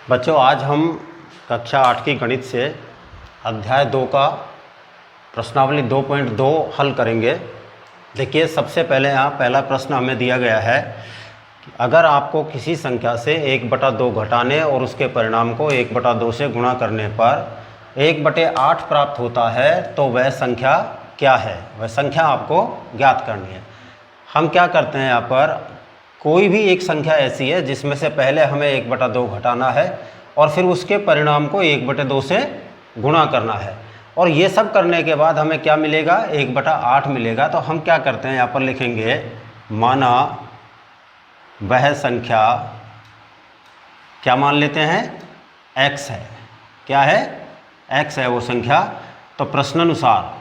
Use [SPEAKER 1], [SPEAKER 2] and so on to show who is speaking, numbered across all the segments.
[SPEAKER 1] बच्चों, आज हम कक्षा 8 की गणित से अध्याय 2 का प्रश्नावली 2.2 हल करेंगे। देखिए, सबसे पहले यहाँ पहला प्रश्न हमें दिया गया है कि अगर आपको किसी संख्या से 1/2 घटाने और उसके परिणाम को 1/2 से गुणा करने पर 1/8 प्राप्त होता है तो वह संख्या क्या है। वह संख्या आपको ज्ञात करनी है। हम क्या करते हैं, यहाँ पर कोई भी एक संख्या ऐसी है जिसमें से पहले हमें 1/2 घटाना है और फिर उसके परिणाम को 1/2 से गुणा करना है, और ये सब करने के बाद हमें क्या मिलेगा, 1/8 मिलेगा। तो हम क्या करते हैं, यहाँ पर लिखेंगे माना वह संख्या, क्या मान लेते हैं, x है। क्या है, x है वो संख्या। तो प्रश्नानुसार,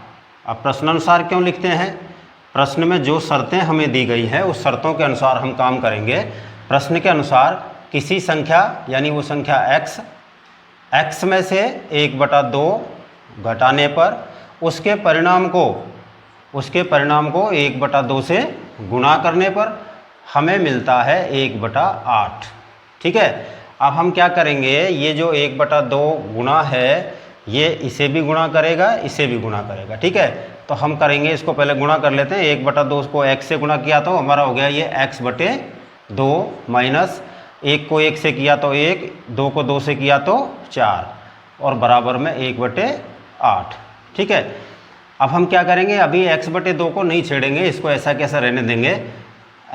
[SPEAKER 1] अब प्रश्नानुसार क्यों लिखते हैं, प्रश्न में जो शर्तें हमें दी गई हैं उस शर्तों के अनुसार हम काम करेंगे। प्रश्न के अनुसार किसी संख्या यानी वो संख्या x में से 1/2 घटाने पर उसके परिणाम को 1/2 से गुणा करने पर हमें मिलता है 1/8। ठीक है। अब हम क्या करेंगे, ये जो 1/2 गुणा है ये इसे भी गुणा करेगा, इसे भी गुणा करेगा। ठीक है। तो हम करेंगे, इसको पहले गुणा कर लेते हैं। 1/2 को x से गुणा किया तो हमारा हो गया ये x/2 माइनस 1 को 1 से किया तो 1, 2 को 2 से किया तो 4 और बराबर में 1/8। ठीक है। अब हम क्या करेंगे, अभी x/2 को नहीं छेड़ेंगे, इसको ऐसा कैसा रहने देंगे।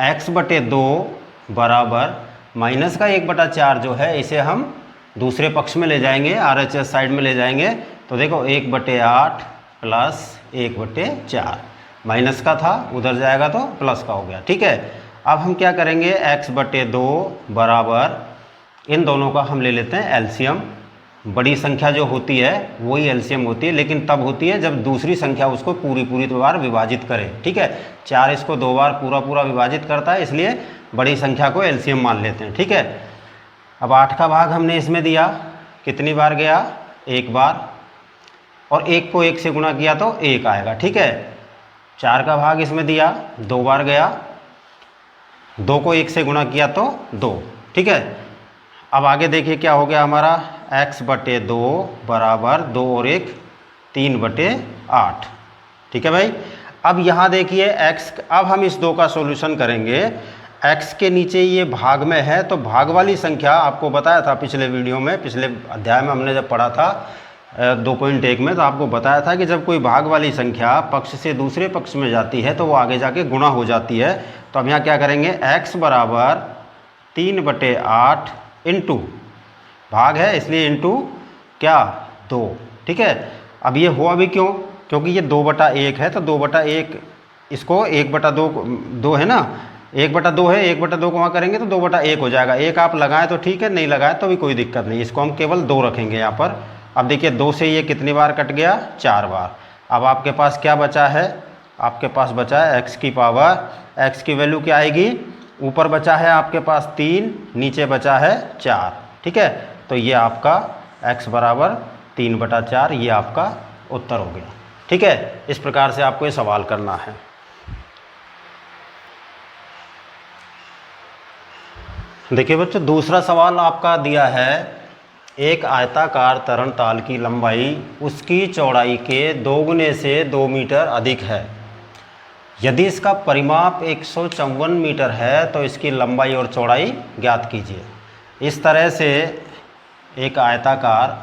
[SPEAKER 1] x/2 बराबर माइनस का 1/4 जो है इसे हम दूसरे पक्ष में ले जाएंगे, RHS साइड में ले जाएंगे। तो देखो 1/8 प्लस 1/4, माइनस का था उधर जाएगा तो प्लस का हो गया। ठीक है। अब हम क्या करेंगे, x/2 बराबर इन दोनों का हम ले लेते हैं एलसीएम। बड़ी संख्या जो होती है वही एलसीएम होती है, लेकिन तब होती है जब दूसरी संख्या उसको पूरी बार विभाजित करे। ठीक है। 4 इसको 2 बार पूरा विभाजित करता है, इसलिए बड़ी संख्या को एलसीएम मान लेते हैं। ठीक है। अब 8 का भाग हमने इसमें दिया, कितनी बार गया, 1 बार, और 1 को 1 से गुणा किया तो 1 आएगा। ठीक है। 4 का भाग इसमें दिया, 2 बार गया, 2 को 1 से गुणा किया तो 2। ठीक है। अब आगे देखिए क्या हो गया हमारा, x/2 बराबर 2 और 1 3/8। ठीक है भाई। अब यहाँ देखिए x, अब हम इस 2 का सॉल्यूशन करेंगे। x के नीचे ये भाग में है तो भाग वाली संख्या आपको बताया था पिछले वीडियो में, पिछले अध्याय में हमने जब पढ़ा था 2.1 में, तो आपको बताया था कि जब कोई भाग वाली संख्या पक्ष से दूसरे पक्ष में जाती है तो वो आगे जाके गुणा हो जाती है। तो अब यहाँ क्या करेंगे, x बराबर 3/8 इंटू भाग है इसलिए इंटू क्या, 2। ठीक है। अब ये हुआ भी क्यों, क्योंकि ये 2/1 है तो 2/1 इसको 1/2 है ना, 1/2 है, 1/2 को वहाँ करेंगे तो 2/1 हो जाएगा। 1 आप लगाएं तो ठीक है, नहीं लगाएं तो भी कोई दिक्कत नहीं, इसको हम केवल 2 रखेंगे यहाँ पर। अब देखिए 2 से ये कितनी बार कट गया, 4 बार। अब आपके पास क्या बचा है, आपके पास बचा है x की पावर, x की वैल्यू क्या आएगी, ऊपर बचा है आपके पास 3, नीचे बचा है 4। ठीक है। तो ये आपका x बराबर 3/4, ये आपका उत्तर हो गया। ठीक है। इस प्रकार से आपको ये सवाल करना है। देखिए बच्चों, दूसरा सवाल आपका दिया है, एक आयताकार तरणताल की लंबाई उसकी चौड़ाई के 2 गुने से 2 मीटर अधिक है। यदि इसका परिमाप 154 मीटर है तो इसकी लंबाई और चौड़ाई ज्ञात कीजिए। इस तरह से एक आयताकार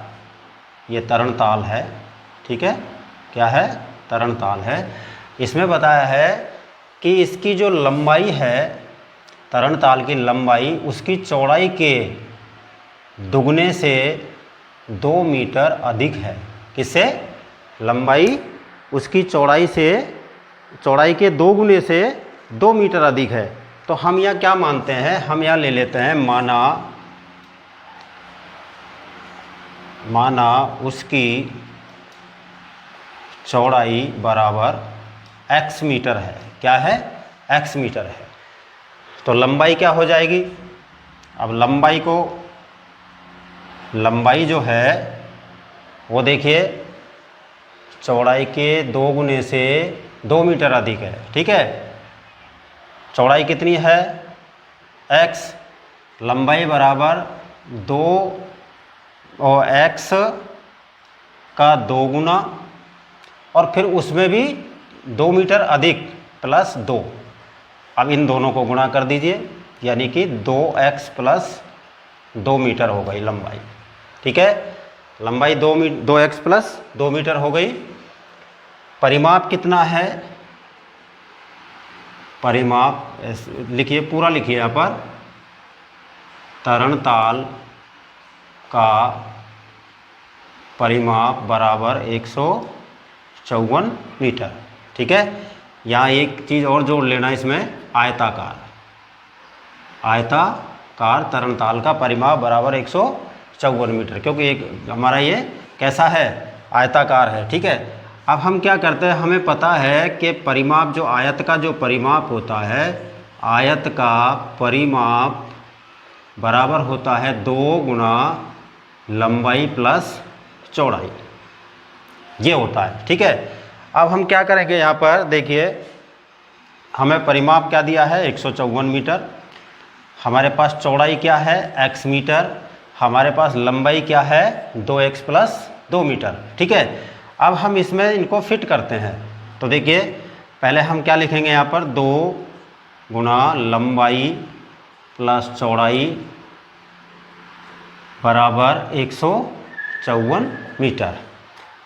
[SPEAKER 1] ये तरणताल है। ठीक है। क्या है, तरणताल है। इसमें बताया है कि इसकी जो लंबाई है, तरणताल की लंबाई उसकी चौड़ाई के दुगने से 2 मीटर अधिक है। किससे, लंबाई उसकी चौड़ाई के 2 गुने से 2 मीटर अधिक है। तो हम यहाँ क्या मानते हैं, हम यहाँ ले लेते हैं माना उसकी चौड़ाई बराबर x मीटर है। क्या है, x मीटर है। तो लंबाई क्या हो जाएगी, अब लंबाई जो है वो देखिए चौड़ाई के 2 गुने से 2 मीटर अधिक है। ठीक है। चौड़ाई कितनी है, x, लंबाई बराबर 2 और x का 2 गुना और फिर उसमें भी 2 मीटर अधिक प्लस 2। अब इन दोनों को गुणा कर दीजिए, यानी कि 2x प्लस 2 मीटर हो गई लंबाई। ठीक है, लंबाई 2x प्लस 2 मीटर हो गई। परिमाप कितना है? परिमाप लिखिए, पूरा लिखिए यहाँ पर, तरणताल का परिमाप बराबर 154 मीटर। ठीक है, यहाँ एक चीज़ और जोड़ लेना इसमें, आयताकार। आयताकार तरणताल का परिमाप बराबर 154 मीटर, क्योंकि एक हमारा ये कैसा है? आयताकार है। ठीक है, अब हम क्या करते हैं, हमें पता है कि परिमाप जो आयत का जो परिमाप होता है, आयत का परिमाप बराबर होता है 2 गुना लंबाई प्लस चौड़ाई, ये होता है। ठीक है, अब हम क्या करेंगे, यहाँ पर देखिए हमें परिमाप क्या दिया है? 154 मीटर। हमारे पास चौड़ाई क्या है? x metre. हमारे पास लंबाई क्या है? 2x plus 2 metre. ठीक है, अब हम इसमें इनको फिट करते हैं। तो देखिए पहले हम क्या लिखेंगे यहाँ पर, 2 गुना लंबाई प्लस चौड़ाई बराबर 154 मीटर।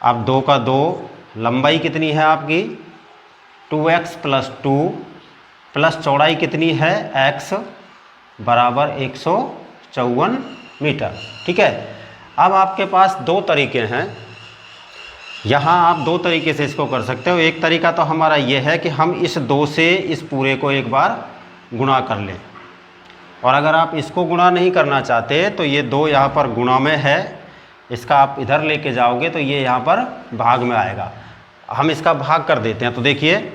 [SPEAKER 1] अब 2 का 2, लंबाई कितनी है आपकी? 2x प्लस 2 प्लस चौड़ाई कितनी है? x बराबर 154 मीटर। ठीक है, अब आपके पास दो तरीके हैं, यहाँ आप दो तरीके से इसको कर सकते हो। एक तरीका तो हमारा ये है कि हम इस 2 से इस पूरे को एक बार गुणा कर लें, और अगर आप इसको गुणा नहीं करना चाहते तो ये 2 यहाँ पर गुणा में है, इसका आप इधर लेके जाओगे तो ये यहाँ पर भाग में आएगा। हम इसका भाग कर देते हैं। तो देखिए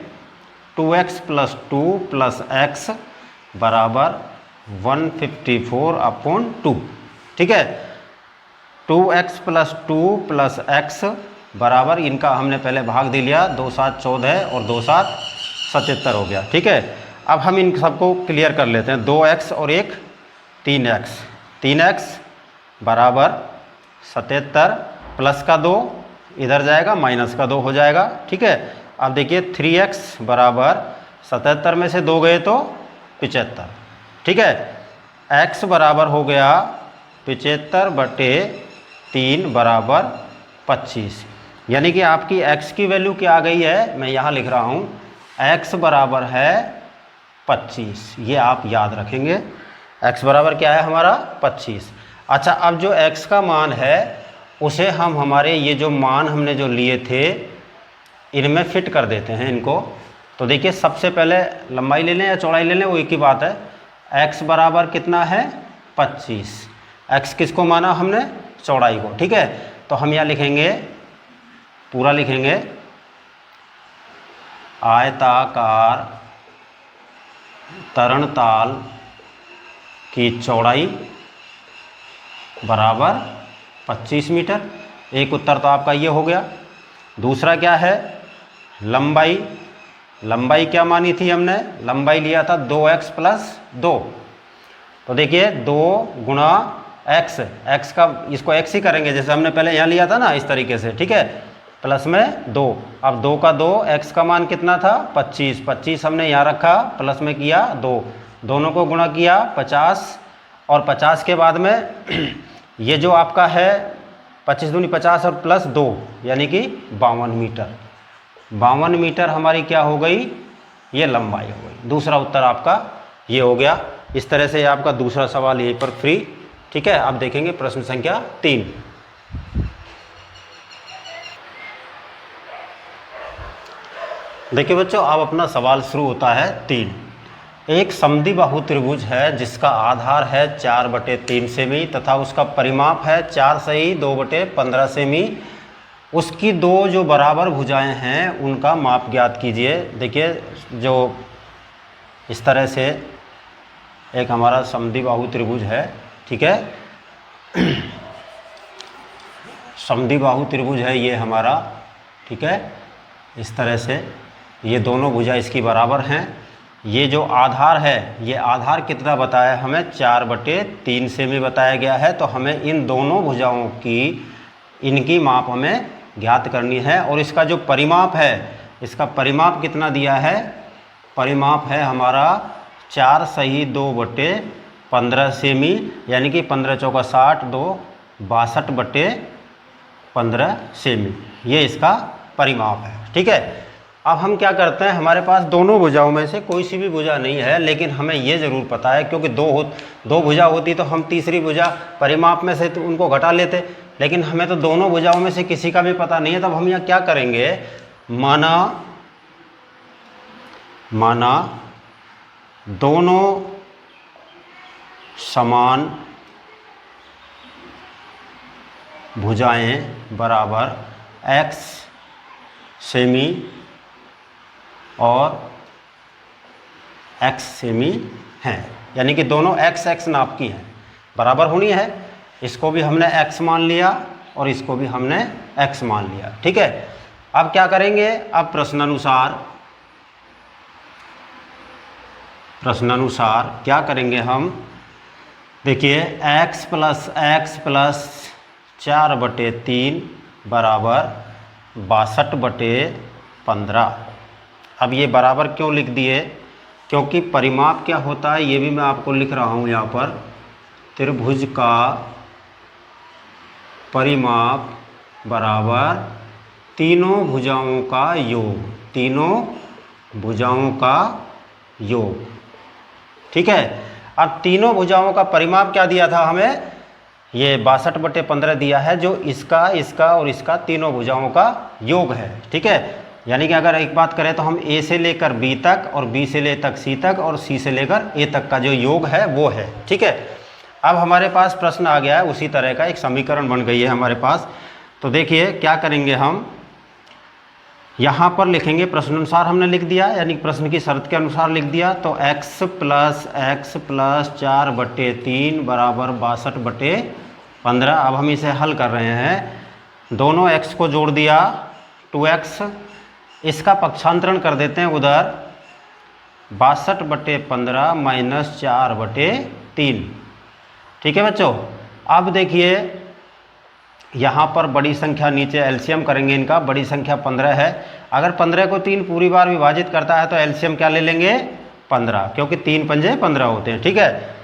[SPEAKER 1] 2x प्लस 2 प्लस x बराबर 154/2। ठीक है, 2x प्लस 2 प्लस x बराबर, इनका हमने पहले भाग दे लिया, 2 7 14 और 2 7 77 हो गया। ठीक है, अब हम इन सबको क्लियर कर लेते हैं। 2x और एक 3x, 3x बराबर 77 प्लस का 2 इधर जाएगा, माइनस का 2 हो जाएगा। ठीक है, अब देखिए 3x बराबर 77 में से 2 गए तो 75। ठीक है, x बराबर हो गया 75/3 बराबर 25, यानी कि आपकी x की वैल्यू क्या आ गई है? मैं यहाँ लिख रहा हूँ, x बराबर है 25। ये आप याद रखेंगे, x बराबर क्या है हमारा? 25। अच्छा, अब जो x का मान है उसे हम हमारे ये जो मान हमने जो लिए थे इनमें फिट कर देते हैं इनको। तो देखिए सबसे पहले लंबाई ले लें या चौड़ाई ले लें, वो एक ही बात है। x बराबर कितना है? 25। x किसको माना हमने? चौड़ाई को। ठीक है, तो हम यहाँ लिखेंगे, पूरा लिखेंगे, आयताकार तरणताल की चौड़ाई बराबर 25 मीटर। एक उत्तर तो आपका ये हो गया। दूसरा क्या है? लंबाई। लंबाई क्या मानी थी हमने? लंबाई लिया था 2x प्लस 2। तो देखिए 2 गुणा x, x का इसको x ही करेंगे जैसे हमने पहले यहाँ लिया था ना, इस तरीके से। ठीक है, प्लस में 2। अब 2 का 2, x का मान कितना था? 25। 25 हमने यहाँ रखा, प्लस में किया 2, दोनों को गुणा किया 50, और 50 के बाद में ये जो आपका है 25 दूनी 50 और प्लस 2 यानी कि 52 मीटर। 52 मीटर हमारी क्या हो गई? ये लंबाई हो गई। दूसरा उत्तर आपका ये हो गया। इस तरह से आपका दूसरा सवाल यहीं पर फ्री। ठीक है, अब देखेंगे प्रश्न संख्या 3। देखिए बच्चों, अब अपना सवाल शुरू होता है 3। एक समद्विबाहु त्रिभुज है जिसका आधार है 4/3 सेमी तथा उसका परिमाप है 4 सही 2/15 सेमी। उसकी दो जो बराबर भुजाएं हैं उनका माप ज्ञात कीजिए। देखिए जो इस तरह से एक हमारा समद्विबाहु त्रिभुज है। ठीक है, समद्विबाहु त्रिभुज है ये हमारा। ठीक है, इस तरह से ये दोनों भुजा इसकी बराबर हैं। ये जो आधार है, ये आधार कितना बताया हमें, 4/3 सेमी बताया गया है। तो हमें इन दोनों भुजाओं की इनकी माप हमें ज्ञात करनी है। और इसका जो परिमाप है, इसका परिमाप कितना दिया है, परिमाप है हमारा 4 सही 2/15 सेमी, यानी कि 15 चौका 60, 2 62/15 सेमी, ये इसका परिमाप है। ठीक है, अब हम क्या करते हैं, हमारे पास दोनों भुजाओं में से कोई सी भी भुजा नहीं है, लेकिन हमें ये ज़रूर पता है, क्योंकि दो भुजा होती तो हम तीसरी भुजा परिमाप में से तो उनको घटा लेते, लेकिन हमें तो दोनों भुजाओं में से किसी का भी पता नहीं है। तब हम यहाँ क्या करेंगे, माना दोनों समान भुजाएं बराबर x सेमी और x सेमी हैं, यानी कि दोनों x नाप की हैं, बराबर होनी है। इसको भी हमने x मान लिया और इसको भी हमने x मान लिया। ठीक है, अब क्या करेंगे, अब प्रश्नानुसार क्या करेंगे हम, देखिए x प्लस 4/3 बराबर 62/15। अब ये बराबर क्यों लिख दिए, क्योंकि परिमाप क्या होता है ये भी मैं आपको लिख रहा हूँ यहाँ पर, त्रिभुज का परिमाप बराबर तीनों भुजाओं का योग, तीनों भुजाओं का योग। ठीक है, अब तीनों भुजाओं का परिमाप क्या दिया था हमें, ये 62/15 दिया है, जो इसका और इसका तीनों भुजाओं का योग है। ठीक है, यानी कि अगर एक बात करें तो हम A से लेकर B तक और B से ले तक C तक और C से लेकर A तक का जो योग है वो है। ठीक है, अब हमारे पास प्रश्न आ गया है, उसी तरह का एक समीकरण बन गई है हमारे पास। तो देखिए क्या करेंगे, हम यहाँ पर लिखेंगे प्रश्नानुसार हमने लिख दिया, यानी प्रश्न की शर्त के अनुसार लिख दिया। तो x प्लस 4/3 बराबर 62/15। अब हम इसे हल कर रहे हैं, दोनों x को जोड़ दिया 2x, इसका पक्षांतरण कर देते हैं उधर, 62/15 माइनस 4/3। ठीक है बच्चों, अब देखिए यहाँ पर बड़ी संख्या, नीचे एलसीएम करेंगे इनका, बड़ी संख्या 15 है। अगर 15 को 3 पूरी बार विभाजित करता है तो एलसीएम क्या ले लेंगे, 15, क्योंकि 3 पंजे 15 होते हैं। ठीक है,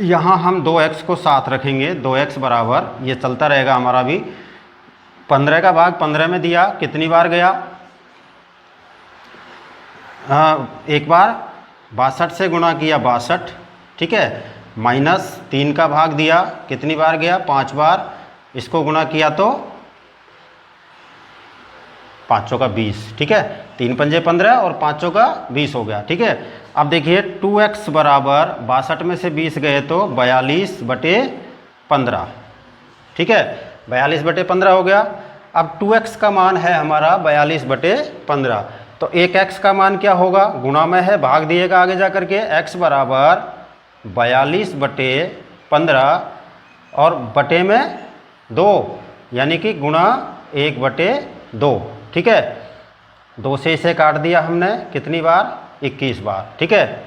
[SPEAKER 1] यहाँ हम 2x को साथ रखेंगे, 2x बराबर, ये चलता रहेगा हमारा भी, 15 का भाग 15 में दिया, कितनी बार गया, एक बार, 62 से गुणा किया 62। ठीक है, माइनस 3 का भाग दिया, कितनी बार गया, 5 बार, इसको गुणा किया तो 5 चौका 20। ठीक है, 3 पंजे 15 और 5 चौका 20 हो गया। ठीक है, अब देखिए 2x बराबर 62 में से 20 गए तो 42/15। ठीक है, 42/15 हो गया। अब 2x का मान है हमारा 42/15, तो एक x का मान क्या होगा, गुणा में है, भाग दिएगा आगे जा करके, x बराबर 42/15 और बटे में 2, यानी कि गुणा 1/2। ठीक है, 2 से इसे काट दिया हमने, कितनी बार, 21 बार। ठीक है,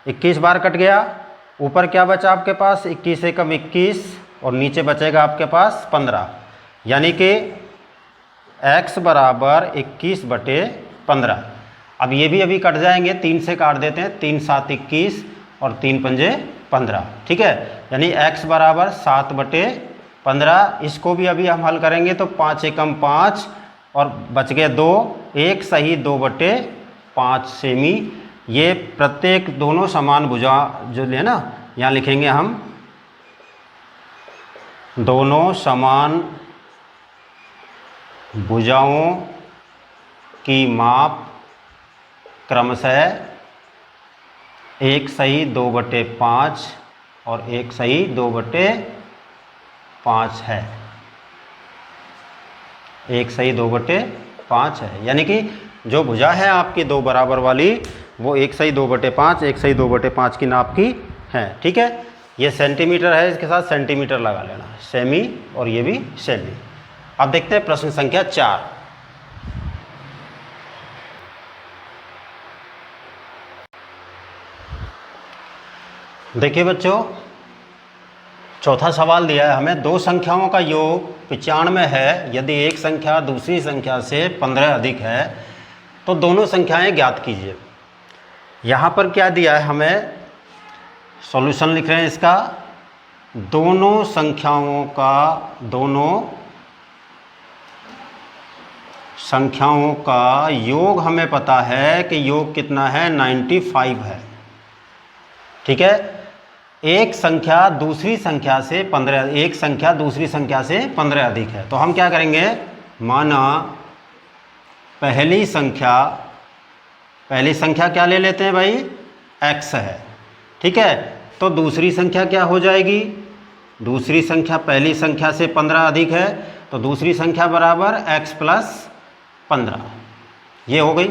[SPEAKER 1] 21 बार कट गया, ऊपर क्या बचा आपके पास, 21 से कम 21 और नीचे बचेगा आपके पास 15, यानी कि x बराबर 21/15। अब ये भी अभी कट जाएंगे, 3 से काट देते हैं, 3 7 21 और 3 पंजे 15। ठीक है, यानी x बराबर 7/15। इसको भी अभी हम हल करेंगे तो 5 एकम 5 और बच गए 2, 1 सही 2/5 सेमी। ये प्रत्येक दोनों समान भुजा जो है ना, यहाँ लिखेंगे हम, दोनों समान भुजाओं की माप क्रमशः 1 सही 2/5 और 1 सही 2/5 है, 1 सही 2/5 है, यानी कि जो भुजा है आपकी दो बराबर वाली वो 1 सही 2/5, 1 सही 2/5 की नाप की है। ठीक है, ये सेंटीमीटर है, इसके साथ सेंटीमीटर लगा लेना, सेमी और ये भी सेमी। अब देखते हैं प्रश्न संख्या 4। देखिए बच्चों, चौथा सवाल दिया है हमें, दो संख्याओं का योग 95 है, यदि एक संख्या दूसरी संख्या से 15 अधिक है तो दोनों संख्याएं ज्ञात कीजिए। यहाँ पर क्या दिया है हमें, सॉल्यूशन लिख रहे हैं इसका, दोनों संख्याओं का योग हमें पता है कि योग कितना है, 95 है। ठीक है, एक संख्या दूसरी संख्या से 15 अधिक है, तो हम क्या करेंगे, माना पहली संख्या क्या ले लेते हैं भाई, x है। ठीक है, तो दूसरी संख्या क्या हो जाएगी, दूसरी संख्या पहली संख्या से 15 अधिक है, तो दूसरी संख्या बराबर x प्लस 15, ये हो गई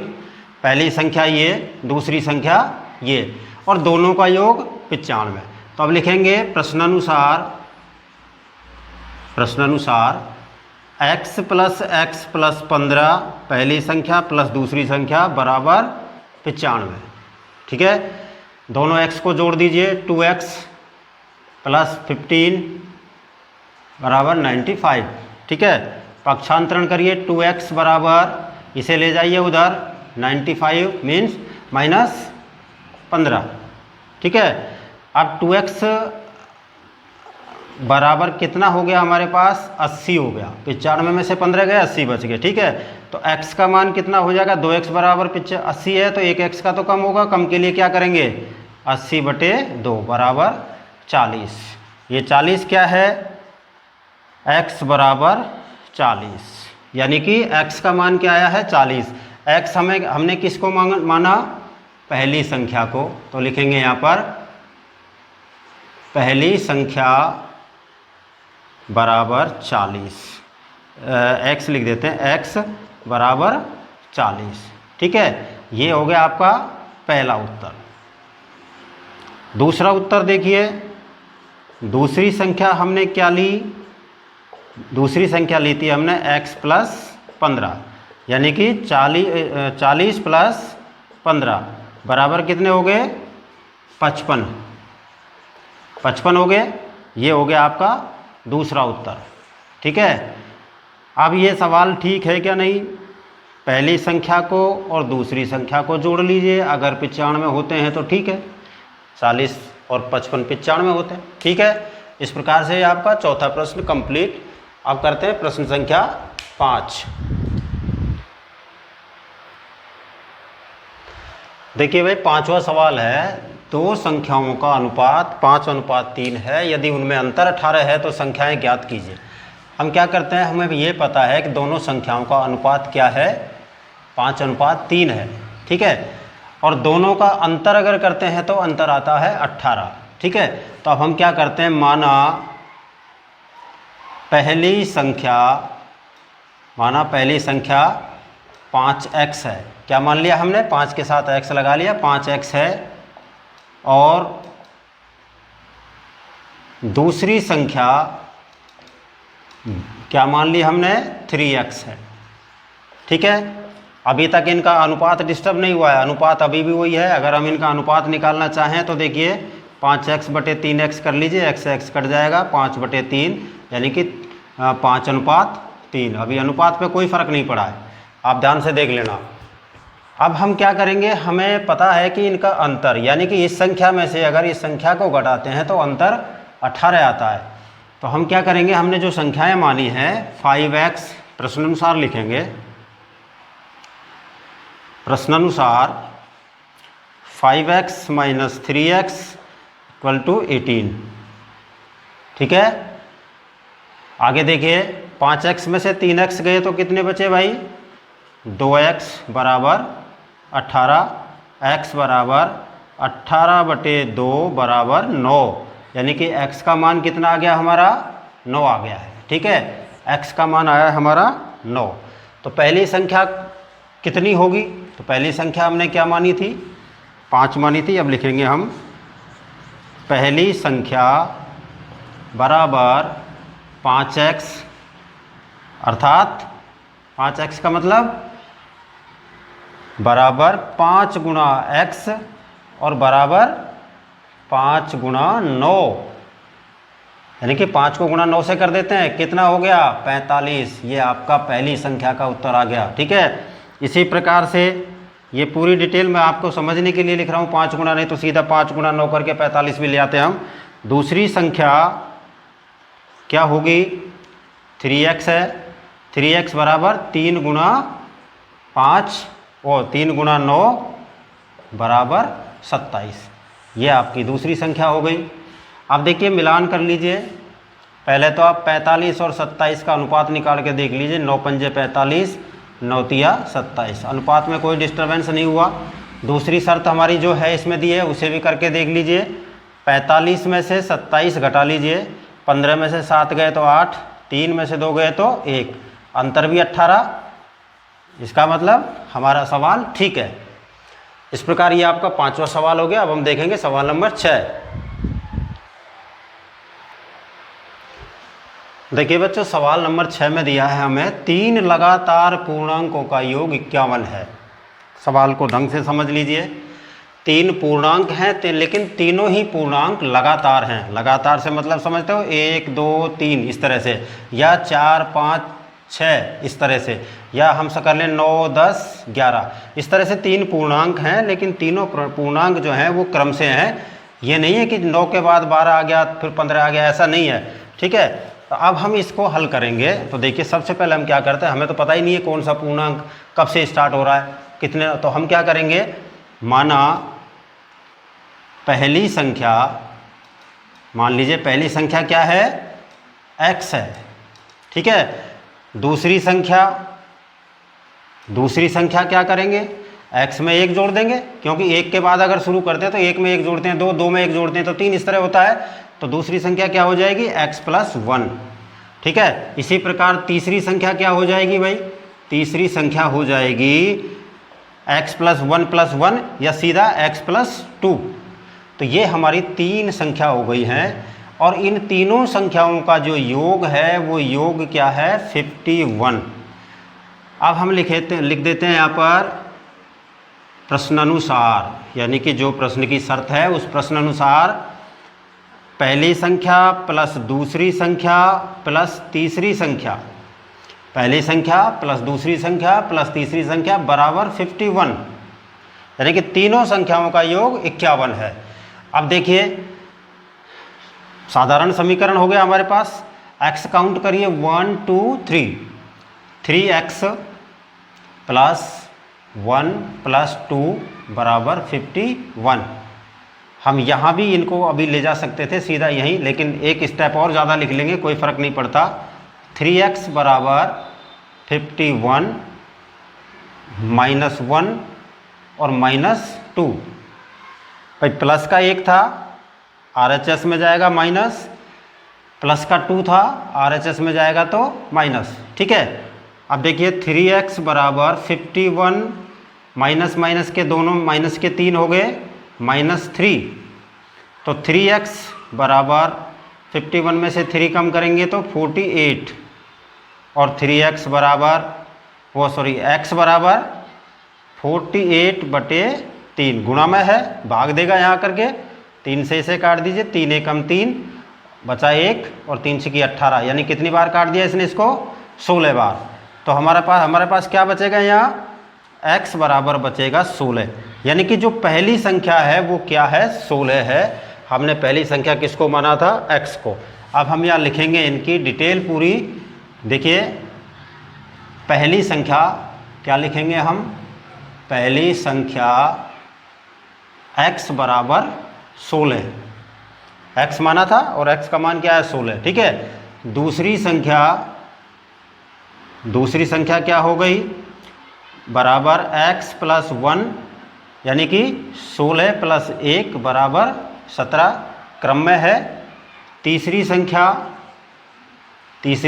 [SPEAKER 1] पहली संख्या, ये दूसरी संख्या ये, और दोनों का योग 95। तो अब लिखेंगे प्रश्नानुसार x प्लस 15 पहली संख्या प्लस दूसरी संख्या बराबर 95। ठीक है, दोनों x को जोड़ दीजिए, 2x प्लस 15 बराबर 95। ठीक है, पक्षांतरण करिए, 2x बराबर इसे ले जाइए उधर, 95 मीन्स माइनस 15। ठीक है, अब 2x बराबर कितना हो गया हमारे पास, 80 हो गया, 95 में से 15 गए, 80 बच गए। ठीक है, तो x का मान कितना हो जाएगा, 2x बराबर 80 है, तो एक x का तो कम होगा, कम के लिए क्या करेंगे, 80/2 बराबर 40। ये 40 क्या है, x बराबर 40, यानी कि x का मान क्या आया है, 40। x हमने किसको माना, पहली संख्या को, तो लिखेंगे यहाँ पर पहली संख्या बराबर 40, x लिख देते हैं, x बराबर 40। ठीक है, ये हो गया आपका पहला उत्तर। दूसरा उत्तर देखिए, दूसरी संख्या हमने क्या ली, दूसरी संख्या ली थी हमने x प्लस 15, यानी कि 40 प्लस 15 बराबर कितने हो गए, 55 हो गए। ये हो गया आपका दूसरा उत्तर। ठीक है, अब ये सवाल ठीक है क्या नहीं, पहली संख्या को और दूसरी संख्या को जोड़ लीजिए, अगर 95 होते हैं तो ठीक है, 40 और 55 95 होते हैं। ठीक है, इस प्रकार से आपका चौथा प्रश्न कंप्लीट। अब करते हैं प्रश्न संख्या 5। देखिए भाई, पांचवा सवाल है, दो संख्याओं का अनुपात 5:3 है, यदि उनमें अंतर 18 है तो संख्याएं ज्ञात कीजिए। हम क्या करते हैं, हमें ये पता है कि दोनों संख्याओं का अनुपात क्या है, 5:3 है। ठीक है, और दोनों का अंतर अगर करते हैं तो अंतर आता है 18। ठीक है, तो अब हम क्या करते हैं, माना पहली संख्या 5x है, क्या मान लिया हमने, 5 के साथ x लगा लिया, 5x है, और दूसरी संख्या क्या मान ली हमने, 3x है। ठीक है, अभी तक इनका अनुपात डिस्टर्ब नहीं हुआ है, अनुपात अभी भी वही है। अगर हम इनका अनुपात निकालना चाहें तो देखिए 5x/3x कर लीजिए, x कट जाएगा, 5/3 यानी कि 5:3। अभी अनुपात पे कोई फ़र्क नहीं पड़ा है, आप ध्यान से देख लेना। अब हम क्या करेंगे, हमें पता है कि इनका अंतर, यानी कि इस संख्या में से अगर इस संख्या को घटाते हैं तो अंतर 18 आता है। तो हम क्या करेंगे, हमने जो संख्याएं मानी हैं 5x, प्रश्नानुसार लिखेंगे, प्रश्नानुसार 5x - 3x = 18। ठीक है, आगे देखिए, 5x में से 3x गए तो कितने बचे भाई, 2x बराबर 18, x बराबर 18/2 बराबर 9, यानी कि x का मान कितना आ गया हमारा, 9 आ गया है। ठीक है, x का मान आया हमारा 9। तो पहली संख्या कितनी होगी, तो पहली संख्या हमने क्या मानी थी, 5 मानी थी। अब लिखेंगे हम पहली संख्या बराबर 5x, अर्थात 5x का मतलब बराबर 5 × x और बराबर 5 गुणा 9, यानी कि 5 को गुणा 9 से कर देते हैं, कितना हो गया 45। ये आपका पहली संख्या का उत्तर आ गया। ठीक है, इसी प्रकार से ये पूरी डिटेल मैं आपको समझने के लिए लिख रहा हूँ। 5 गुणा नहीं तो सीधा 5 गुणा 9 करके 45 भी ले आते हैं हम। दूसरी संख्या क्या होगी, 3x है। 3x बराबर 3 गुणा 5 और 3 गुणा 9 बराबर 27। ये आपकी दूसरी संख्या हो गई। अब देखिए मिलान कर लीजिए। पहले तो आप 45 और 27 का अनुपात निकाल के देख लीजिए। 9 पंजे 45, 9 तिया 27, अनुपात में कोई डिस्टर्बेंस नहीं हुआ। दूसरी शर्त हमारी जो है इसमें दी है उसे भी करके देख लीजिए। 45 में से 27 घटा लीजिए, 15 में से 7 गए तो 8, 3 में से 2 गए तो 1, अंतर भी 18। इसका मतलब हमारा सवाल ठीक है। इस प्रकार ये आपका 5वां सवाल हो गया। अब हम देखेंगे सवाल नंबर 6। देखिए बच्चों, सवाल नंबर 6 में दिया है हमें 3 लगातार पूर्णांकों का योग 51 है। सवाल को ढंग से समझ लीजिए। 3 पूर्णांक हैं लेकिन तीनों ही पूर्णांक लगातार हैं। लगातार से मतलब समझते हो 1 2 3 इस तरह से, या 4 5 6 इस तरह से, या हम से कर लें 9 10 11 इस तरह से 3 पूर्णांक हैं, लेकिन तीनों पूर्णांक जो हैं वो क्रम से हैं। ये नहीं है कि 9 के बाद 12 आ गया फिर 15 आ गया, ऐसा नहीं है। ठीक है, तो अब हम इसको हल करेंगे। तो देखिए सबसे पहले हम क्या करते हैं, हमें तो पता ही नहीं है कौन सा पूर्णांक कब से स्टार्ट हो रहा है कितने। तो हम क्या करेंगे, माना पहली संख्या, मान लीजिए पहली संख्या क्या है x है। ठीक है, दूसरी संख्या क्या करेंगे, x में 1 जोड़ देंगे, क्योंकि 1 के बाद अगर शुरू करते हैं तो 1 में 1 जोड़ते हैं 2, 2 में 1 जोड़ते हैं तो 3, इस तरह होता है। तो दूसरी संख्या क्या हो जाएगी x + 1। ठीक है, इसी प्रकार तीसरी संख्या क्या हो जाएगी भाई, तीसरी संख्या हो जाएगी x + 1 + 1 या सीधा x + 2। तो ये हमारी 3 संख्या हो गई हैं, और इन तीनों संख्याओं का जो योग है वो योग क्या है 51। अब हम लिख देते हैं यहाँ पर प्रश्नानुसार, यानी कि जो प्रश्न की शर्त है उस प्रश्नानुसार पहली संख्या प्लस दूसरी संख्या प्लस तीसरी संख्या, पहली संख्या प्लस दूसरी संख्या प्लस तीसरी संख्या बराबर 51, यानी कि तीनों संख्याओं का योग 51 है। अब देखिए साधारण समीकरण हो गया हमारे पास। x काउंट करिए 1 2 3, 3x + 1 + 2 बराबर 51। हम यहाँ भी इनको अभी ले जा सकते थे सीधा यहीं, लेकिन एक स्टेप और ज़्यादा लिख लेंगे, कोई फ़र्क नहीं पड़ता। 3x बराबर 51 -1 और -2, भाई प्लस का 1 था RHS में जाएगा माइनस, प्लस का 2 था RHS में जाएगा तो माइनस। ठीक है, अब देखिए 3x बराबर 51 माइनस माइनस के दोनों माइनस के 3 हो गए -3, तो 3x बराबर 51 में से 3 कम करेंगे तो 48, और 3x बराबर x बराबर 48/3, गुणा में है भाग देगा यहाँ करके, 3 से इसे काट दीजिए, 3 एकम 3 बचा 1 और 3 से की 18, यानी कितनी बार काट दिया इसने इसको 16 बार। तो हमारे पास क्या बचेगा यहाँ x बराबर बचेगा 16, यानी कि जो पहली संख्या है वो क्या है 16 है। हमने पहली संख्या किसको माना था x को। अब हम यहाँ लिखेंगे इनकी डिटेल पूरी। देखिए पहली संख्या क्या लिखेंगे हम, पहली संख्या x बराबर 16, x माना था और x का मान क्या है 16। ठीक है, दूसरी संख्या क्या हो गई, बराबर x + 1, यानी कि 16 + 1 बराबर 17 क्रम में है। तीसरी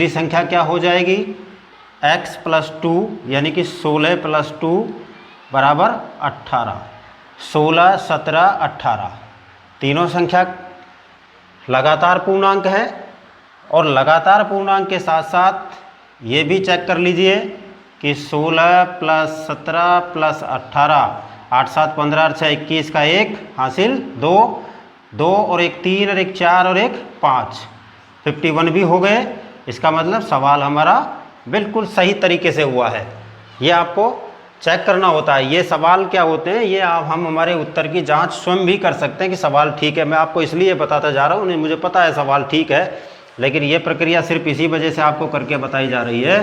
[SPEAKER 1] संख्या क्या हो जाएगी, x + 2, यानी कि 16 + 2 बराबर 18, 16 17 18। तीनों संख्या लगातार पूर्णांक है, और लगातार पूर्णांक के साथ साथ ये भी चेक कर लीजिए कि 16 + 17 + 18, 8 7 15 और 6 21 का 1 हासिल 2, 2 और एक 3 और एक 4 और एक 5, 51 भी हो गए। इसका मतलब सवाल हमारा बिल्कुल सही तरीके से हुआ है। ये आपको चेक करना होता है। ये सवाल क्या होते हैं, ये हम हमारे उत्तर की जांच स्वयं भी कर सकते हैं कि सवाल ठीक है। मैं आपको इसलिए बताता जा रहा हूँ, मुझे पता है सवाल ठीक है, लेकिन ये प्रक्रिया सिर्फ इसी वजह से आपको करके बताई जा रही है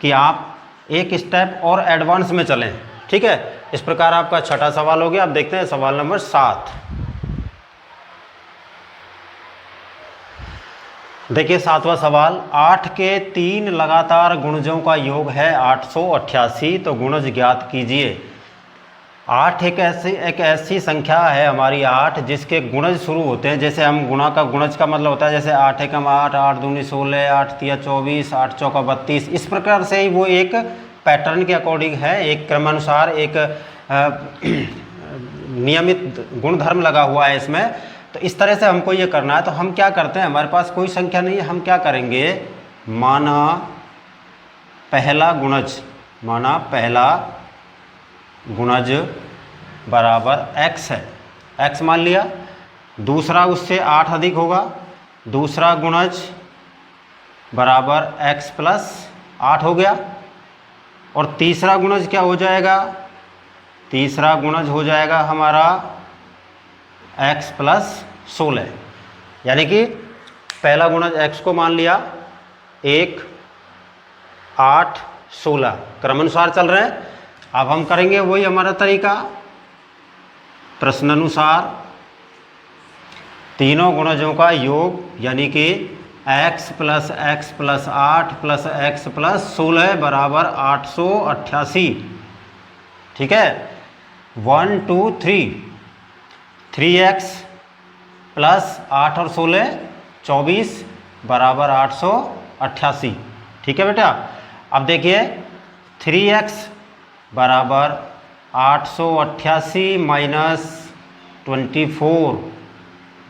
[SPEAKER 1] कि आप एक स्टेप और एडवांस में चलें। ठीक है, इस प्रकार आपका छठा सवाल हो गया। अब देखते हैं सवाल नंबर 7। देखिए 7वां सवाल, 8 के 3 लगातार गुणजों का योग है 888, तो गुणज ज्ञात कीजिए। 8 एक ऐसी संख्या है हमारी 8 जिसके गुणज शुरू होते हैं, जैसे हम गुणा का गुणज का मतलब होता है जैसे 8 एकम 8, 8 दूनी 16, 8 तिया 24, 8 चौका 32, इस प्रकार से ही वो एक पैटर्न के अकॉर्डिंग है, एक क्रमानुसार एक नियमित गुणधर्म लगा हुआ है इसमें। तो इस तरह से हमको ये करना है। तो हम क्या करते हैं, हमारे पास कोई संख्या नहीं है, हम क्या करेंगे, माना पहला गुणज बराबर x है, x मान लिया। दूसरा उससे 8 अधिक होगा, दूसरा गुणज बराबर x प्लस 8 हो गया। और तीसरा गुणज क्या हो जाएगा, तीसरा गुणज हो जाएगा हमारा x प्लस 16, यानी कि पहला गुणज x को मान लिया 1, 8, 16 क्रमानुसार चल रहे हैं। अब हम करेंगे वही हमारा तरीका, प्रश्नानुसार तीनों गुणजों का योग, यानी कि x plus 8 plus x plus 16 बराबर 888। ठीक है, 1 2 3, 3x प्लस 8 और 16 24 बराबर 888। ठीक है बेटा। अब देखिए 3x बराबर 888 माइनस 24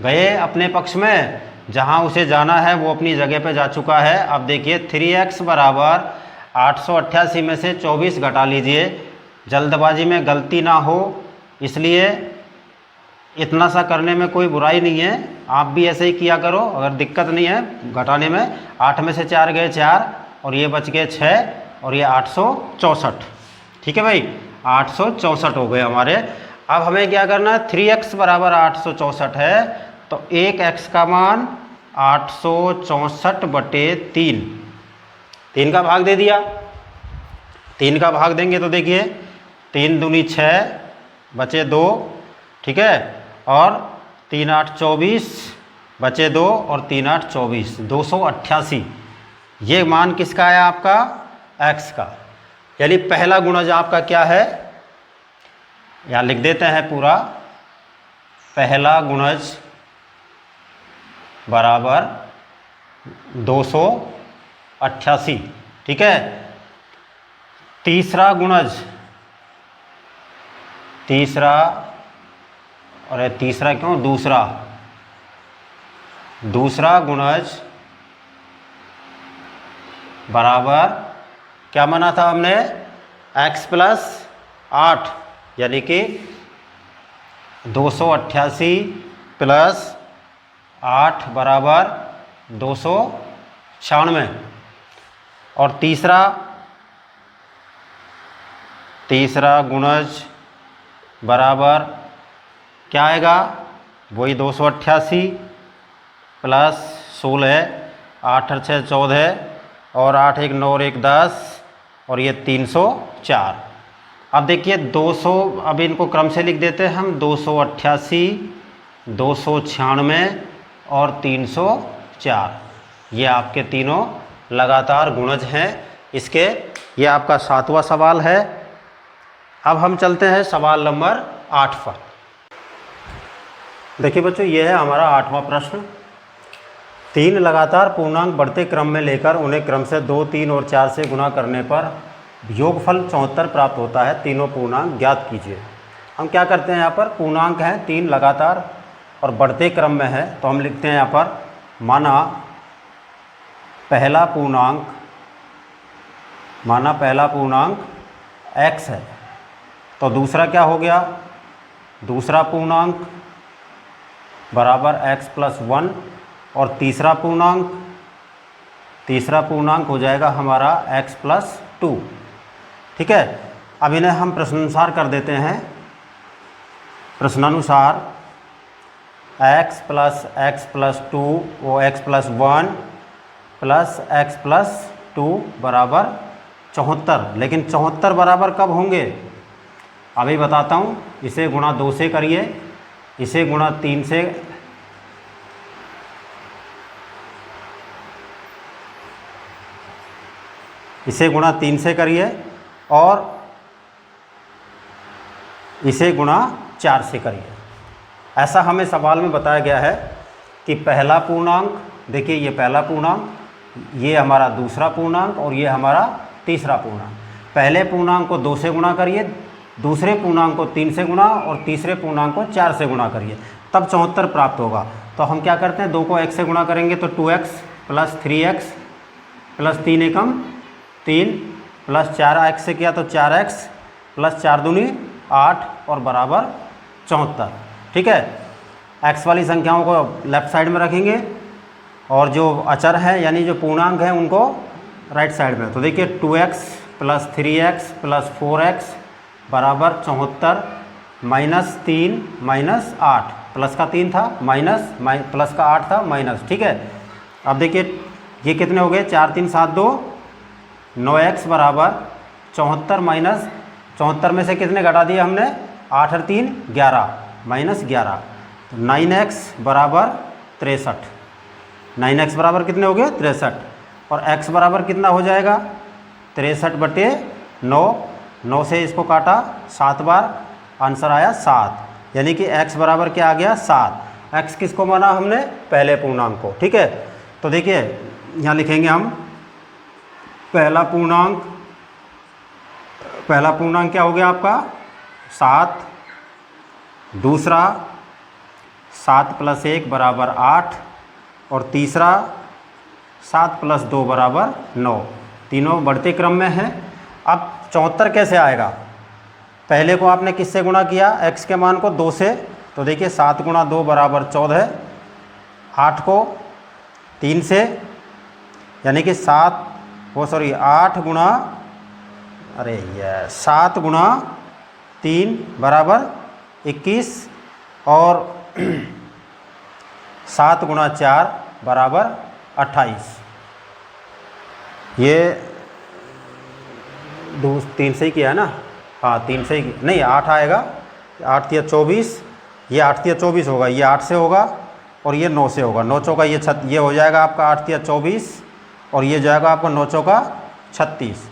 [SPEAKER 1] गए अपने पक्ष में, जहां उसे जाना है वो अपनी जगह पे जा चुका है। अब देखिए 3x बराबर 888 में से 24 घटा लीजिए, जल्दबाजी में गलती ना हो, इसलिए इतना सा करने में कोई बुराई नहीं है। आप भी ऐसे ही किया करो, अगर दिक्कत नहीं है घटाने में। 8 में से 4 गए 4 और ये बच गए 6 और ये 864। ठीक है भाई, 864 हो गए हमारे। अब हमें क्या करना है, 3x बराबर 864 है, तो एक x का मान 864 बटे 3 का भाग दे दिया। 3 का भाग देंगे तो देखिए 3 दूनी 6 बचे 2, ठीक है, और 3 8 24 बचे 2 और 3 8 24, 288। ये मान किसका है आपका, x का। यानी पहला गुणज आपका क्या है, यहाँ लिख देते हैं पूरा, पहला गुणज बराबर 288। ठीक है, तीसरा गुणज, तीसरा क्यों, दूसरा गुणज बराबर क्या माना था हमने, x प्लस 8, यानी कि 288 प्लस 8 बराबर 296। और तीसरा गुणज बराबर क्या आएगा, वही 288 प्लस 16, 8 और 6 14 और 8 1 9 और 1 10 और ये 304। अब देखिए 200, अब इनको क्रम से लिख देते हैं हम, 288, 296 और 304। ये आपके तीनों लगातार गुणज हैं इसके। ये आपका 7वां सवाल है। अब हम चलते हैं सवाल नंबर 8 पर। देखिए बच्चों, ये है हमारा 8वां प्रश्न। 3 लगातार पूर्णांक बढ़ते क्रम में लेकर उन्हें क्रम से 2, 3 और 4 से गुणा करने पर योगफल 74 प्राप्त होता है। तीनों पूर्णांक ज्ञात कीजिए। हम क्या करते हैं, यहाँ पर पूर्णांक हैं 3 लगातार और बढ़ते क्रम में है, तो हम लिखते हैं यहाँ पर, माना पहला पूर्णांक x है, तो दूसरा क्या हो गया, दूसरा पूर्णांक बराबर x प्लस 1 और तीसरा पूर्णांक हो जाएगा हमारा x प्लस 2। ठीक है, अब इन्हें हम प्रश्नानुसार कर देते हैं। प्रश्नानुसार x प्लस 2 वो x plus 1 plus x plus 2 बराबर 74। लेकिन 74 बराबर कब होंगे अभी बताता हूँ। इसे गुणा 2 से करिए, इसे गुणा 3 से, इसे गुणा 3 से करिए और इसे गुणा 4 से करिए। ऐसा हमें सवाल में बताया गया है कि पहला पूर्णांक, देखिए ये पहला पूर्णांक, ये हमारा दूसरा पूर्णांक और ये हमारा तीसरा पूर्णांक। पहले पूर्णांक को 2 से गुणा करिए, दूसरे पूर्णांक को 3 से गुणा और तीसरे पूर्णांक को 4 से गुणा करिए, तब 74 प्राप्त होगा। तो हम क्या करते हैं, 2 को x से गुणा करेंगे तो 2x प्लस 3x प्लस 3 एकम 3 प्लस 4x से किया तो 4x प्लस 4 दूनी 8 और बराबर 74। ठीक है, x वाली संख्याओं को लेफ्ट साइड में रखेंगे और जो अचर है यानी जो पूर्णांक है उनको राइट साइड में। तो देखिए 2x plus 3x plus 4x बराबर 74 माइनस 3 माइनस 8, प्लस का 3 था माइनस प्लस का 8 था माइनस। ठीक है, अब देखिए ये कितने हो गए, 4 3 7 2 9x बराबर 74 माइनस 74 में से कितने घटा दिए हमने, 8 और 3 11 माइनस 11, तो 9x बराबर 63। 9x बराबर कितने हो गए 63 और x बराबर कितना हो जाएगा 63 बटे 9, 9 से इसको काटा 7 बार, आंसर आया 7। यानी कि x बराबर क्या आ गया 7। x किसको माना हमने, पहले पूर्णांक को। ठीक है, तो देखिए यहाँ लिखेंगे हम पहला पूर्णांक क्या हो गया आपका 7, दूसरा 7 प्लस 1 बराबर 8 और तीसरा 7 प्लस 2 बराबर 9। तीनों बढ़ते क्रम में हैं। अब 74 कैसे आएगा, पहले को आपने किससे गुणा किया, x के मान को 2 से, तो देखिए 7 गुणा 2 बराबर 14, 8 को 3 से यानी कि 8 गुणा 7 गुणा 3 बराबर 21 और 7 गुणा 4 बराबर 28। ये 3 से ही किया है ना, हाँ 3 से ही, नहीं 8 आएगा, 8 तिया 24, ये 8 तिया 24 होगा, ये 8 से होगा और ये 9 से होगा। 9 चौका ये हो जाएगा आपका 8 तिया 24 और ये जाएगा आपका 9 चौका 36।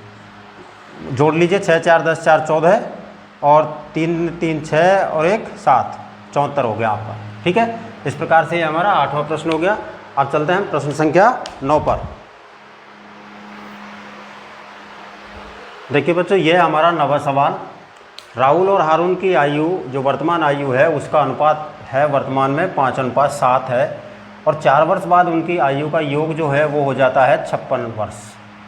[SPEAKER 1] जोड़ लीजिए 6 4 10 4 14 और 3 3 6 और 1 7, 74 हो गया आपका। ठीक है, इस प्रकार से ये हमारा 8वां प्रश्न हो गया। अब चलते हैं प्रश्न संख्या 9 पर। देखिए बच्चों, ये हमारा 9वां सवाल। राहुल और हारून की आयु, जो वर्तमान आयु है उसका अनुपात है वर्तमान में 5:7 है और 4 वर्ष बाद उनकी आयु का योग जो है वो हो जाता है 56 वर्ष।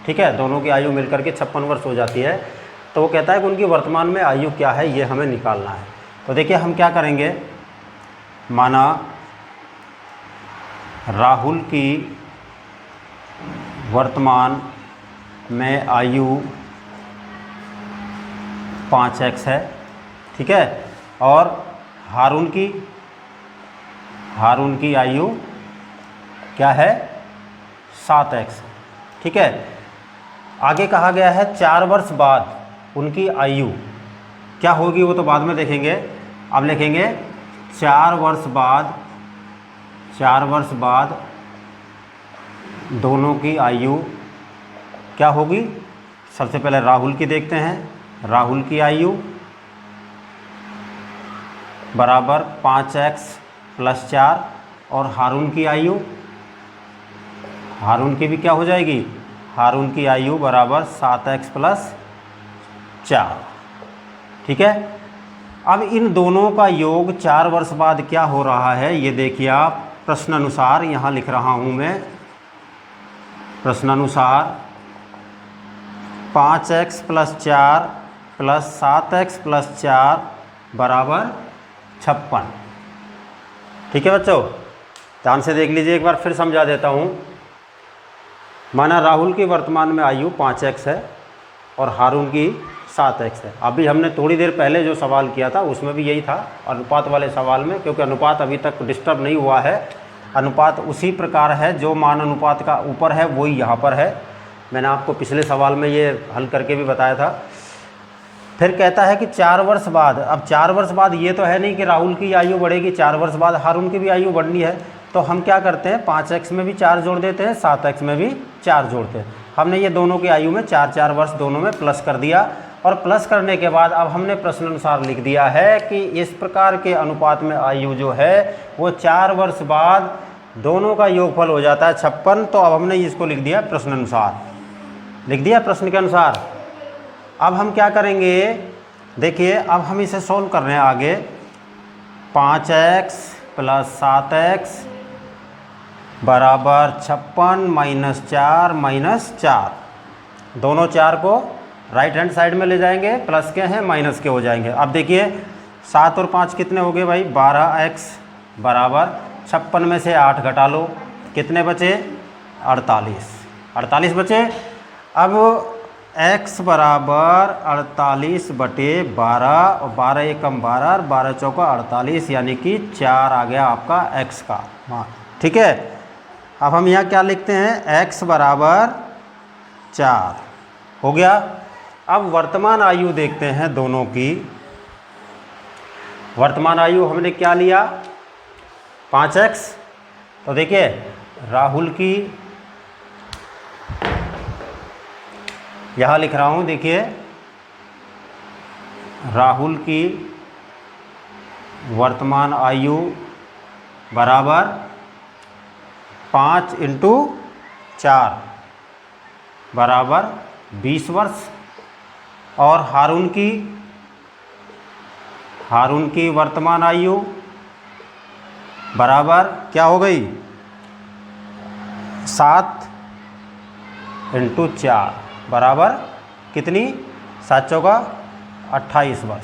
[SPEAKER 1] ठीक है, दोनों की आयु मिलकर के 56 वर्ष हो जाती है। तो वो कहता है कि उनकी वर्तमान में आयु क्या है, ये हमें निकालना है। तो देखिए हम क्या करेंगे, माना राहुल की वर्तमान में आयु 5x है। ठीक है, और हारून की आयु क्या है 7x। ठीक है, आगे कहा गया है 4 वर्ष बाद उनकी आयु क्या होगी, वो तो बाद में देखेंगे। अब लिखेंगे 4 वर्ष बाद दोनों की आयु क्या होगी। सबसे पहले राहुल की देखते हैं। राहुल की आयु बराबर 5x प्लस 4 और हारून की आयु, हारून की भी क्या हो जाएगी, हारून की आयु बराबर 7x प्लस 4। ठीक है, अब इन दोनों का योग 4 वर्ष बाद क्या हो रहा है ये देखिए आप। प्रश्नानुसार यहाँ लिख रहा हूँ मैं, प्रश्नानुसार 5x plus 4 plus 7x plus 4 बराबर 56। ठीक है बच्चों, ध्यान से देख लीजिए, एक बार फिर समझा देता हूँ। माना राहुल की वर्तमान में आयु 5x है और हारून की 7x है। अभी हमने थोड़ी देर पहले जो सवाल किया था उसमें भी यही था, अनुपात वाले सवाल में, क्योंकि अनुपात अभी तक डिस्टर्ब नहीं हुआ है। अनुपात उसी प्रकार है, जो मान अनुपात का ऊपर है वही यहाँ पर है। मैंने आपको पिछले सवाल में ये हल करके भी बताया था। फिर कहता है कि 4 वर्ष बाद, अब 4 वर्ष बाद ये तो है नहीं कि राहुल की आयु बढ़ेगी, 4 वर्ष बाद हारून की भी आयु बढ़नी है। तो हम क्या करते हैं, 5x में भी 4 जोड़ देते हैं, 7x में भी 4 जोड़ते हैं। हमने ये दोनों की आयु में 4-4 वर्ष दोनों में प्लस कर दिया, और प्लस करने के बाद अब हमने प्रश्न अनुसार लिख दिया है कि इस प्रकार के अनुपात में आयु जो है वो 4 वर्ष बाद दोनों का योगफल हो जाता है 56। तो अब हमने इसको लिख दिया प्रश्न अनुसार, लिख दिया प्रश्न के अनुसार। अब हम क्या करेंगे, देखिए अब हम इसे सोल्व कर रहे हैं आगे। 5x + 7x बराबर 56 - 4 - 4। दोनों 4 को राइट हैंड साइड में ले जाएंगे, प्लस के हैं माइनस के हो जाएंगे। अब देखिए 7 और 5 कितने हो गए भाई, 12x बराबर 56 में से 8 घटा लो, कितने बचे, 48 बचे। अब x बराबर 48/12 और 12 एकम 12 और 12 चौका 48, यानी कि 4 आ गया आपका x का मान। ठीक है, अब हम यहाँ क्या लिखते हैं, x बराबर 4 हो गया। अब वर्तमान आयु देखते हैं दोनों की। वर्तमान आयु हमने क्या लिया, 5x। तो देखिए राहुल की, यहाँ लिख रहा हूँ, देखिए राहुल की वर्तमान आयु बराबर 5 × 4 बराबर 20 वर्ष, और हारून की वर्तमान आयु बराबर क्या हो गई, 7 × 4 बराबर कितनी, 7 चौका 28 वर्ष।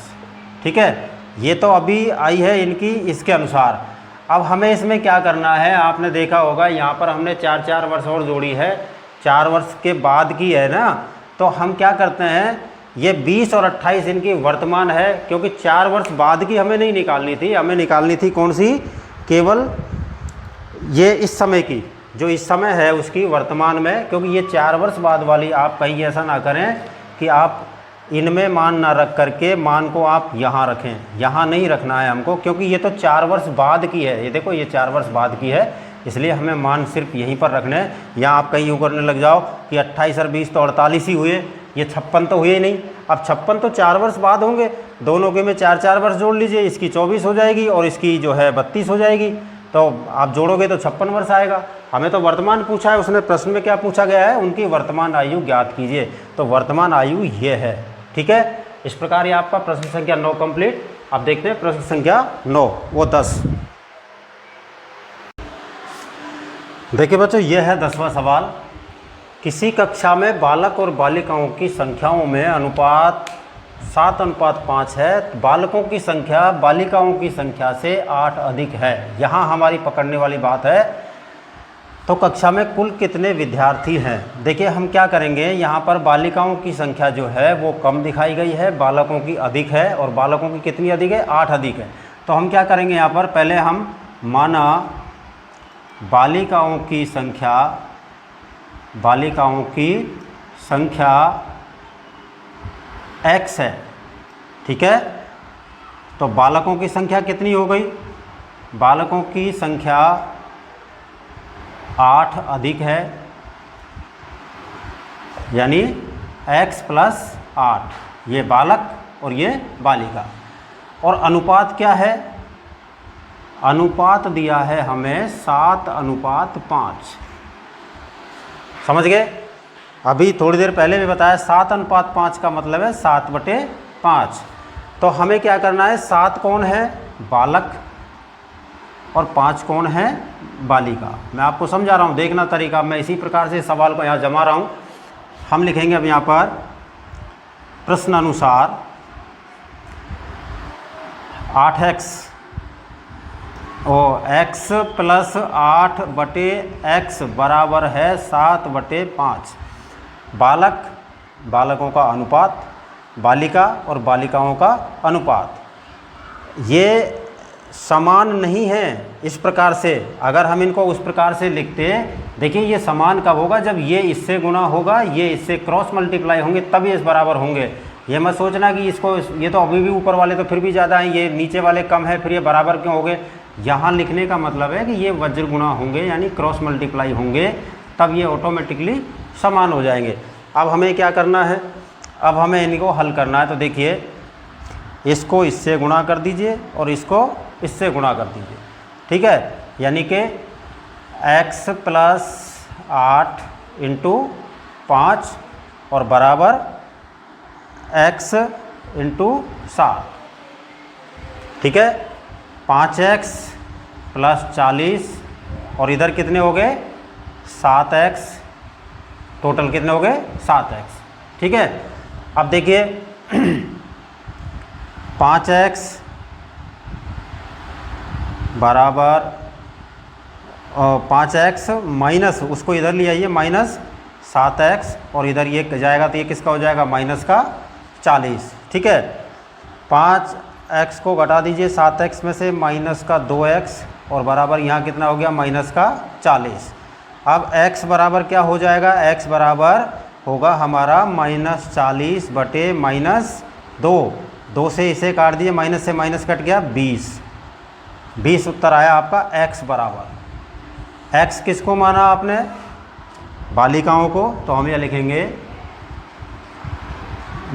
[SPEAKER 1] ठीक है, ये तो अभी आई है इनकी इसके अनुसार। अब हमें इसमें क्या करना है, आपने देखा होगा यहाँ पर हमने 4-4 वर्ष और जोड़ी है, 4 वर्ष के बाद की है ना। तो हम क्या करते हैं, ये 20 और 28 इनकी वर्तमान है, क्योंकि 4 वर्ष बाद की हमें नहीं निकालनी थी, हमें निकालनी थी कौन सी, केवल ये इस समय की, जो इस समय है उसकी वर्तमान में। क्योंकि ये 4 वर्ष बाद वाली, आप कहीं ऐसा ना करें कि आप इनमें मान ना रख करके मान को आप यहाँ रखें, यहाँ नहीं रखना है हमको, क्योंकि ये तो 4 वर्ष बाद की है। ये देखो ये 4 वर्ष बाद की है, इसलिए हमें मान सिर्फ यहीं पर रखने हैं। यहाँ आप कहीं यूँ करने लग जाओ कि 28 और 20 तो 48 ही हुए, ये 56 तो हुए ही नहीं। अब 56 तो 4 वर्ष बाद होंगे, दोनों के में 4-4 वर्ष जोड़ लीजिए, इसकी 24 हो जाएगी और इसकी जो है 32 हो जाएगी। तो आप जोड़ोगे तो 56 वर्ष आएगा। हमें तो वर्तमान पूछा है, उसने प्रश्न में क्या पूछा गया है, उनकी वर्तमान आयु ज्ञात कीजिए। तो वर्तमान आयु ये है। ठीक है, इस प्रकार ये आपका प्रश्न संख्या 9 कंप्लीट। अब देखते हैं प्रश्न संख्या 9 वो 10। देखिए बच्चों, यह है 10वां सवाल। किसी कक्षा में बालक और बालिकाओं की संख्याओं में अनुपात 7:5 है, बालकों की संख्या बालिकाओं की संख्या से 8 अधिक है। यहाँ हमारी पकड़ने वाली बात है, तो कक्षा में कुल कितने विद्यार्थी हैं। देखिए हम क्या करेंगे, यहाँ पर बालिकाओं की संख्या जो है वो कम दिखाई गई है, बालकों की अधिक है, और बालकों की कितनी अधिक है, 8 अधिक है। तो हम क्या करेंगे, यहाँ पर पहले हम माना बालिकाओं की संख्या x है। ठीक है, तो बालकों की संख्या कितनी हो गई, बालकों की संख्या 8 अधिक है, यानी x + 8, ये बालक और ये बालिका। और अनुपात क्या है, अनुपात दिया है हमें 7:5। समझ गए, अभी थोड़ी देर पहले भी बताया 7:5 का मतलब है 7/5। तो हमें क्या करना है, 7 कौन है, बालक, और 5 कौन है, बालिका। मैं आपको समझा रहा हूँ, देखना तरीका। मैं इसी प्रकार से सवाल को यहाँ जमा रहा हूँ। हम लिखेंगे अब यहाँ पर प्रश्न अनुसार 8x x प्लस 8 बटे x बराबर है 7/5। बालकों का अनुपात, बालिका और बालिकाओं का अनुपात ये समान नहीं है। इस प्रकार से अगर हम इनको उस प्रकार से लिखते, देखिए ये समान कब होगा, जब ये इससे गुना होगा, ये इससे क्रॉस मल्टीप्लाई होंगे, तब ये इस बराबर होंगे। ये मत सोचना कि इसको, ये तो अभी भी ऊपर वाले तो फिर भी ज़्यादा हैं, ये नीचे वाले कम है, फिर ये बराबर क्यों हो गए। यहाँ लिखने का मतलब है कि ये वज्र गुणा होंगे यानी क्रॉस मल्टीप्लाई होंगे, तब ये ऑटोमेटिकली समान हो जाएंगे। अब हमें क्या करना है, अब हमें इनको हल करना है। तो देखिए इसको इससे गुणा कर दीजिए और इसको इससे गुणा कर दीजिए, ठीक है। यानी कि x प्लस 8 इंटू 5 और बराबर x इंटू 7, ठीक है। 5x प्लस 40 और इधर कितने हो गए 7x, टोटल कितने हो गए 7x, ठीक है। अब देखिए 5x बराबर 5x माइनस, उसको इधर ले आइए, माइनस 7x और इधर ये जाएगा तो ये किसका हो जाएगा माइनस का 40, ठीक है। 5x को घटा दीजिए 7x में से, माइनस का 2x और बराबर यहाँ कितना हो गया माइनस का 40। अब x बराबर क्या हो जाएगा, x बराबर होगा हमारा -40 बटे -2, 2 से इसे काट दिए, माइनस से माइनस कट गया 20 उत्तर आया आपका x बराबर। x किसको माना आपने, बालिकाओं को, तो हम ये लिखेंगे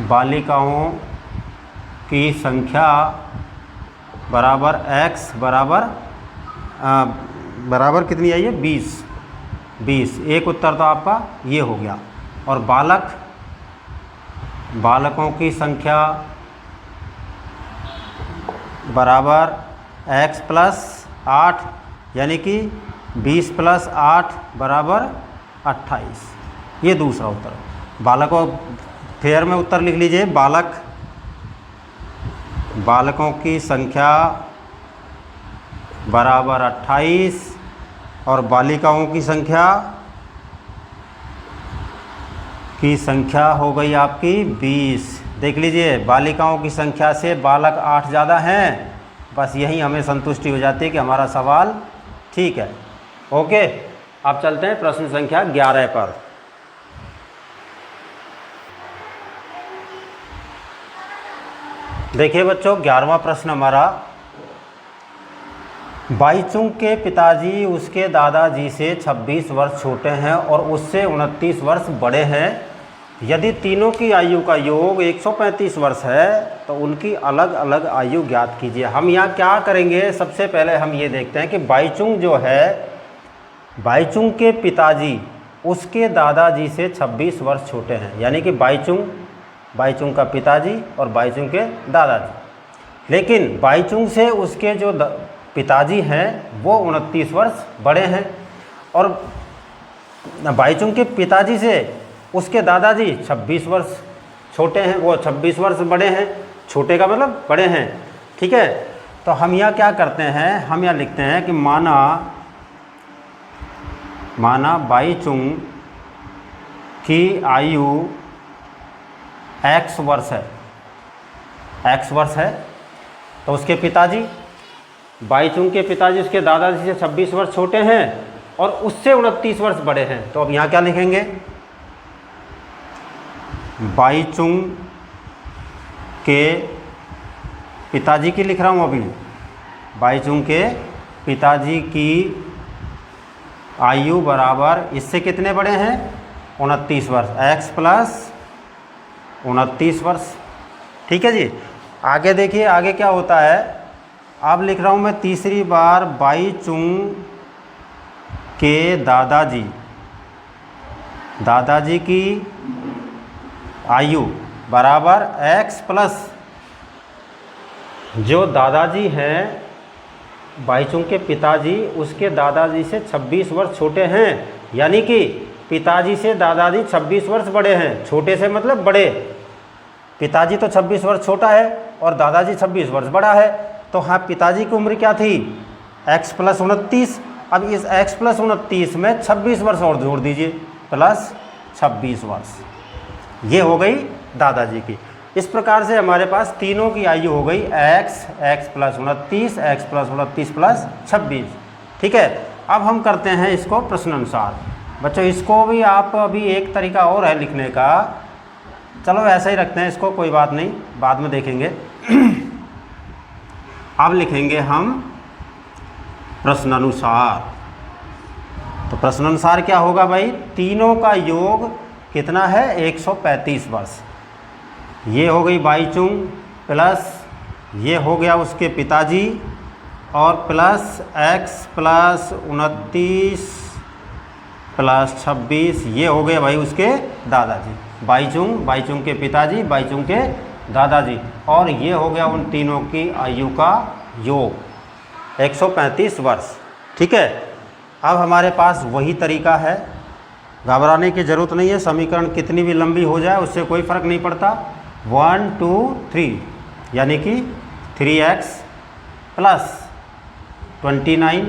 [SPEAKER 1] बालिकाओं की संख्या बराबर x बराबर कितनी आई है 20। एक उत्तर तो आपका ये हो गया। और बालकों की संख्या बराबर x प्लस 8 यानी कि 20 प्लस 8 बराबर 28, ये दूसरा उत्तर। बालकों फेयर में उत्तर लिख लीजिए, बालकों की संख्या बराबर 28 और बालिकाओं की संख्या हो गई आपकी 20। देख लीजिए बालिकाओं की संख्या से बालक 8 ज़्यादा हैं, बस यही हमें संतुष्टि हो जाती है कि हमारा सवाल ठीक है। ओके, अब चलते हैं प्रश्न संख्या 11 पर। देखिए बच्चों 11वां प्रश्न हमारा, बाईचुंग के पिताजी उसके दादाजी से 26 वर्ष छोटे हैं और उससे 29 वर्ष बड़े हैं। यदि तीनों की आयु का योग 135 वर्ष है तो उनकी अलग अलग आयु ज्ञात कीजिए। हम यहाँ क्या करेंगे, सबसे पहले हम ये देखते हैं कि बाईचुंग जो है, बाईचुंग के पिताजी उसके दादाजी से 26 वर्ष छोटे हैं, यानी कि बाईचुंग का पिताजी और बाईचुंग के दादाजी। लेकिन बाईचुंग से उसके जो पिताजी हैं वो 29 वर्ष बड़े हैं और बाईचुंग के पिताजी से उसके दादाजी 26 वर्ष छोटे हैं, वो 26 वर्ष बड़े हैं, छोटे का मतलब बड़े हैं, ठीक है। तो हम यहाँ क्या करते हैं, हम यहाँ लिखते हैं कि माना बाईचुंग की आयु x वर्ष है, तो उसके पिताजी, बाईचुंग के पिताजी उसके दादाजी से 26 वर्ष छोटे हैं और उससे 29 वर्ष बड़े हैं। तो अब यहाँ क्या लिखेंगे, बाईचुंग के पिताजी की लिख रहा हूँ अभी, बाईचुंग के पिताजी की आयु बराबर इससे कितने बड़े हैं 29 वर्ष, x प्लस 29 वर्ष, ठीक है जी। आगे देखिए आगे क्या होता है, अब लिख रहा हूँ मैं तीसरी बार, बाईचुंग के दादाजी की आयु बराबर x प्लस, जो दादाजी हैं बाईचुंग के पिताजी उसके दादाजी से 26 वर्ष छोटे हैं, यानी कि पिताजी से दादाजी 26 वर्ष बड़े हैं, छोटे से मतलब बड़े। पिताजी तो 26 वर्ष छोटा है और दादाजी 26 वर्ष बड़ा है, तो हाँ पिताजी की उम्र क्या थी x प्लस 29। अब इस x प्लस 29 में 26 वर्ष और जोड़ दीजिए, प्लस 26 वर्ष। ये हो गई दादाजी की। इस प्रकार से हमारे पास तीनों की आयु हो गई x plus 29, x plus 29 plus 26। ठीक है, अब हम करते हैं इसको प्रश्न अनुसार। बच्चों इसको भी आप अभी एक तरीका और है लिखने का, चलो ऐसा ही रखते हैं इसको, कोई बात नहीं, बाद में देखेंगे। अब लिखेंगे हम प्रश्नानुसार। तो प्रश्नानुसार क्या होगा भाई, तीनों का योग कितना है 135 वर्ष। ये हो गई बाईचुंग, प्लस ये हो गया उसके पिताजी, और प्लस x प्लस 29 प्लस 26, ये हो गए भाई उसके दादाजी। बाईचुंग के पिताजी, बाईचुंग के दादाजी, और ये हो गया उन तीनों की आयु का योग 135 वर्ष। ठीक है, अब हमारे पास वही तरीका है, घबराने की ज़रूरत नहीं है। समीकरण कितनी भी लंबी हो जाए उससे कोई फ़र्क नहीं पड़ता। 1 2 3 यानी कि 3x प्लस 29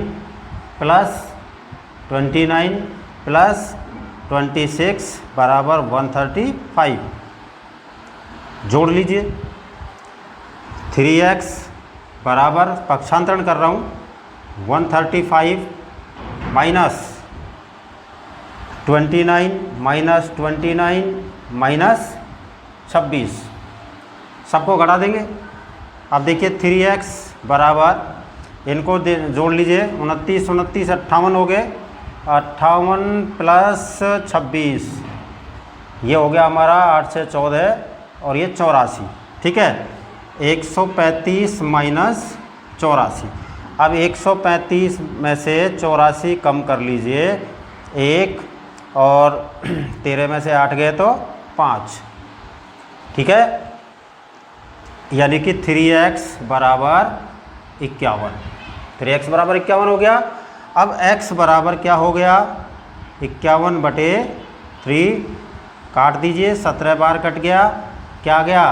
[SPEAKER 1] प्लस 29 प्लस 26 बराबर 135। जोड़ लीजिए। 3x बराबर, पक्षांतरण कर रहा हूँ, 135 माइनस 29 माइनस 29 माइनस 26, सबको घटा देंगे। अब देखिए 3x बराबर, इनको जोड़ लीजिए, 29 29 58 हो गए, 58 प्लस 26, ये हो गया हमारा 8 से 14 और ये 84। ठीक है, 135 माइनस 84। अब 135 में से 84 कम कर लीजिए, 1 और 13 में से 8 गए तो 5। ठीक है, यानी कि 3x बराबर 51। 3x बराबर 51 हो गया। अब x बराबर क्या हो गया, 51 बटे 3, काट दीजिए, 17 बार कट गया, क्या गया,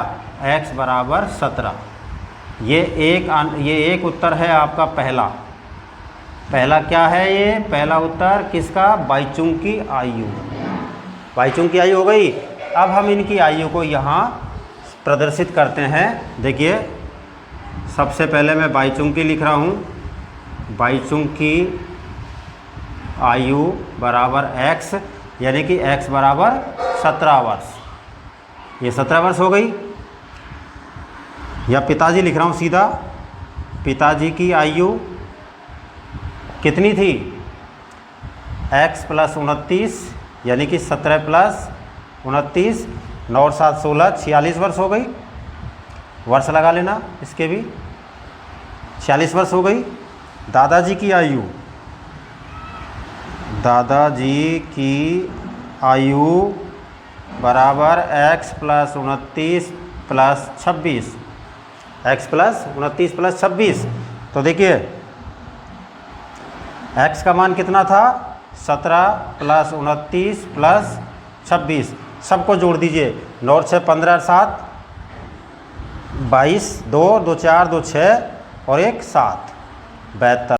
[SPEAKER 1] x बराबर 17। ये एक उत्तर है आपका पहला क्या है, ये पहला उत्तर किसका, बाईचुंग की आयु। बाईचुंग की आयु हो गई। अब हम इनकी आयु को यहाँ प्रदर्शित करते हैं। देखिए, सबसे पहले मैं बाईचुंग की लिख रहा हूँ। बाईचुंग की आयु बराबर x, यानी कि x बराबर 17 वर्ष। ये 17 वर्ष हो गई। या पिताजी लिख रहा हूँ सीधा, पिताजी की आयु कितनी थी, x प्लस 29, यानी कि 17 प्लस 29, 9 और 7 16, 46 वर्ष हो गई। वर्ष लगा लेना इसके भी, 46 वर्ष हो गई। दादाजी की आयु, दादाजी की आयु बराबर x plus 29 plus 26, x plus 29 plus 26। तो देखिए x का मान कितना था, 17 प्लस 29 प्लस 26, सबको जोड़ दीजिए। 9 और 6 15 7 22, 2 2 4 2 6 और 1 7, 72।